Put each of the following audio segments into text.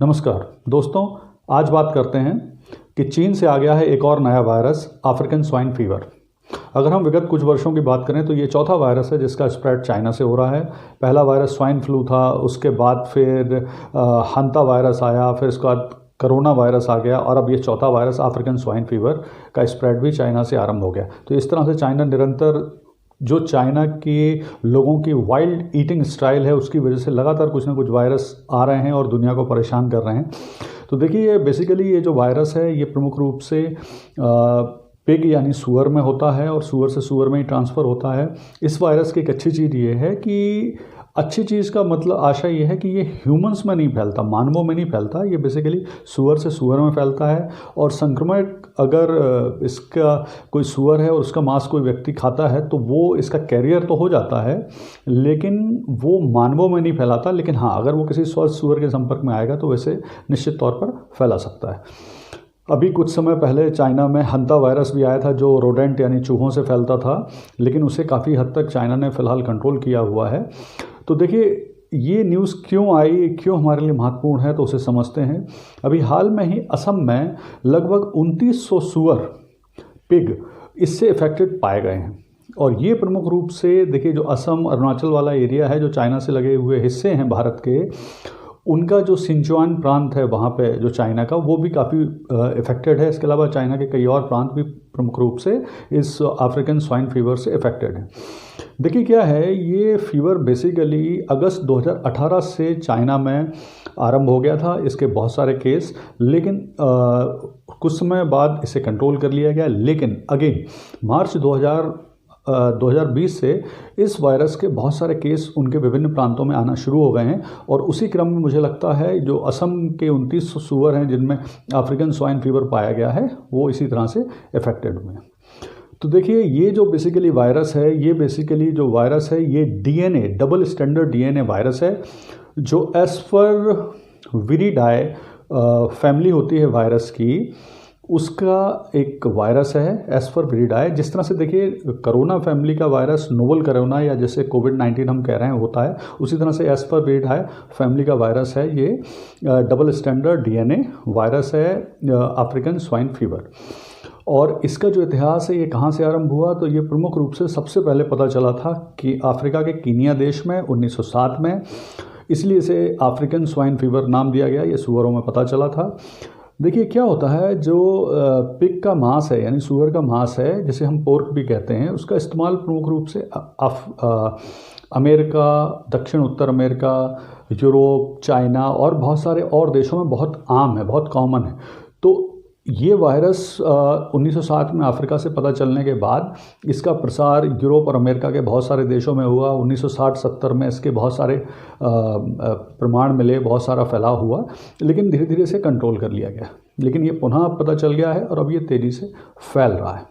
नमस्कार दोस्तों, आज बात करते हैं कि चीन से आ गया है एक और नया वायरस अफ्रीकन स्वाइन फीवर। अगर हम विगत कुछ वर्षों की बात करें तो ये चौथा वायरस है जिसका स्प्रेड चाइना से हो रहा है। पहला वायरस स्वाइन फ्लू था, उसके बाद फिर हंता वायरस आया, फिर उसके बाद कोरोना वायरस आ गया और अब ये चौथा वायरस अफ्रीकन स्वाइन फीवर का स्प्रेड भी चाइना से आरंभ हो गया। तो इस तरह से चाइना निरंतर जो चाइना के लोगों की वाइल्ड ईटिंग स्टाइल है उसकी वजह से लगातार कुछ ना कुछ वायरस आ रहे हैं और दुनिया को परेशान कर रहे हैं। तो देखिए, बेसिकली ये जो वायरस है ये प्रमुख रूप से पिग यानी सूअर में होता है और सूअर से सूअर में ही ट्रांसफ़र होता है। इस वायरस की एक अच्छी चीज़ ये है कि अच्छी चीज़ का मतलब आशा ये है कि ये ह्यूमंस में नहीं फैलता, मानवों में नहीं फैलता, ये बेसिकली सूअर से सूअर में फैलता है। और संक्रमण अगर इसका कोई सूअर है और उसका मांस कोई व्यक्ति खाता है तो वो इसका कैरियर तो हो जाता है, लेकिन वो मानवों में नहीं फैलाता। लेकिन हाँ, अगर वो किसी स्वस्थ सूअर के संपर्क में आएगा तो वैसे निश्चित तौर पर फैला सकता है। अभी कुछ समय पहले चाइना में हंता वायरस भी आया था जो रोडेंट यानी चूहों से फैलता था, लेकिन उसे काफ़ी हद तक चाइना ने फ़िलहाल कंट्रोल किया हुआ है। तो देखिए, ये न्यूज़ क्यों आई, क्यों हमारे लिए महत्वपूर्ण है, तो उसे समझते हैं। अभी हाल में ही असम में लगभग 2900 सूअर पिग इससे इफेक्टेड पाए गए हैं। और ये प्रमुख रूप से देखिए, जो असम अरुणाचल वाला एरिया है, जो चाइना से लगे हुए हिस्से हैं भारत के, उनका जो सिंचुआन प्रांत है वहाँ पे जो चाइना का, वो भी काफ़ी इफेक्टेड है। इसके अलावा चाइना के कई और प्रांत भी प्रमुख रूप से इस अफ्रीकन स्वाइन फीवर से इफेक्टेड हैं। देखिए क्या है, ये फीवर बेसिकली अगस्त 2018 से चाइना में आरंभ हो गया था, इसके बहुत सारे केस, लेकिन कुछ समय बाद इसे कंट्रोल कर लिया गया। लेकिन अगेन मार्च 2020 से इस वायरस के बहुत सारे केस उनके विभिन्न प्रांतों में आना शुरू हो गए हैं। और उसी क्रम में मुझे लगता है जो असम के 2900 सूअर हैं जिनमें अफ्रीकन स्वाइन फीवर पाया गया है, वो इसी तरह से इफेक्टेड हुए हैं। तो देखिए, ये जो बेसिकली वायरस है, ये बेसिकली जो वायरस है ये DNA double standard DNA virus है, जो एस्पर विरिडाई फैमिली होती है वायरस की, उसका एक वायरस है एस्पर विरिडाई। जिस तरह से देखिए कोरोना फैमिली का वायरस नोवल कोरोना या जैसे कोविड-19 हम कह रहे हैं होता है, उसी तरह से एस्पर विरिडाई फैमिली का वायरस है ये डबल स्टैंडर्ड डीएनए वायरस है अफ्रीकन स्वाइन फीवर। और इसका जो इतिहास है ये कहाँ से आरंभ हुआ, तो ये प्रमुख रूप से सबसे पहले पता चला था कि अफ्रीका के कीनिया देश में 1907 में, इसलिए इसे अफ्रीकन स्वाइन फीवर नाम दिया गया। ये सूअरों में पता चला था। देखिए क्या होता है, जो पिग का मांस है यानी सूअर का मांस है, जिसे हम पोर्क भी कहते हैं, उसका इस्तेमाल प्रमुख रूप से अमेरिका, दक्षिण उत्तर अमेरिका, यूरोप, चाइना और बहुत सारे और देशों में बहुत आम है, बहुत कॉमन है। तो ये वायरस 1907 में अफ्रीका से पता चलने के बाद इसका प्रसार यूरोप और अमेरिका के बहुत सारे देशों में हुआ। 1960-70 में इसके बहुत सारे प्रमाण मिले, बहुत सारा फैलाव हुआ, लेकिन धीरे धीरे से कंट्रोल कर लिया गया। लेकिन ये पुनः पता चल गया है और अब ये तेज़ी से फैल रहा है।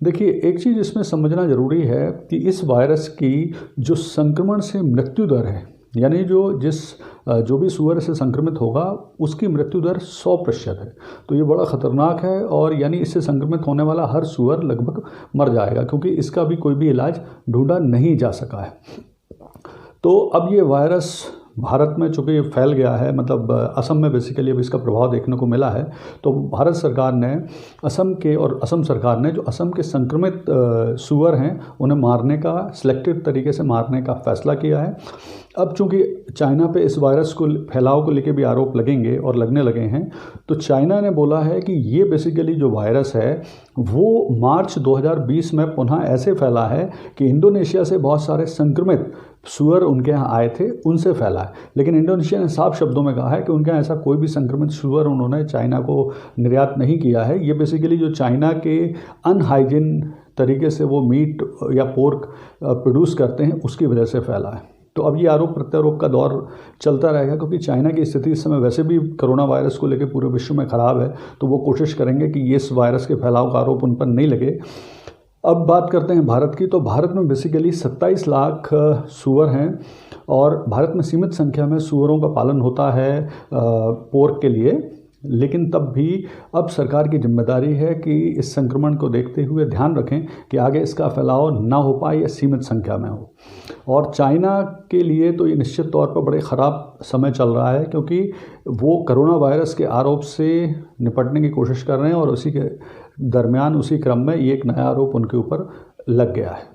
देखिए, एक चीज़ इसमें समझना ज़रूरी है कि इस वायरस की जो संक्रमण से मृत्यु दर है, यानी जो भी सूअर से संक्रमित होगा उसकी मृत्यु दर 100% है। तो ये बड़ा ख़तरनाक है और यानी इससे संक्रमित होने वाला हर सूअर लगभग मर जाएगा, क्योंकि इसका भी कोई भी इलाज ढूंढा नहीं जा सका है। तो अब ये वायरस भारत में चूँकि फैल गया है, मतलब असम में बेसिकली अब इसका प्रभाव देखने को मिला है, तो भारत सरकार ने असम सरकार ने जो असम के संक्रमित सूअर हैं उन्हें मारने का, सिलेक्टिव तरीके से मारने का फैसला किया है। अब चूँकि चाइना पे इस वायरस को फैलाव को लेके भी आरोप लगेंगे और लगने लगे हैं, तो चाइना ने बोला है कि ये बेसिकली जो वायरस है वो मार्च 2020 में पुनः ऐसे फैला है कि इंडोनेशिया से बहुत सारे संक्रमित सूअर उनके यहाँ आए थे, उनसे फैला है। लेकिन इंडोनेशिया ने साफ शब्दों में कहा है कि उनके यहाँ ऐसा कोई भी संक्रमित सूअर उन्होंने चाइना को निर्यात नहीं किया है। ये बेसिकली जो चाइना के अनहाइजीन तरीके से वो मीट या पोर्क प्रोड्यूस करते हैं उसकी वजह से फैला है। तो अब ये आरोप प्रत्यारोप का दौर चलता रहेगा, क्योंकि चाइना की स्थिति इस समय वैसे भी कोरोना वायरस को लेकर पूरे विश्व में ख़राब है, तो वो कोशिश करेंगे कि ये इस वायरस के फैलाव का आरोप उन पर नहीं लगे। अब बात करते हैं भारत की। तो भारत में बेसिकली 27 लाख सूअर हैं और भारत में सीमित संख्या में सूअरों का पालन होता है पोर्क के लिए, लेकिन तब भी अब सरकार की जिम्मेदारी है कि इस संक्रमण को देखते हुए ध्यान रखें कि आगे इसका फैलाव ना हो पाए या सीमित संख्या में हो। और चाइना के लिए तो ये निश्चित तौर पर बड़े ख़राब समय चल रहा है, क्योंकि वो कोरोना वायरस के आरोप से निपटने की कोशिश कर रहे हैं और उसी के दरमियान उसी क्रम में ये एक नया आरोप उनके ऊपर लग गया है।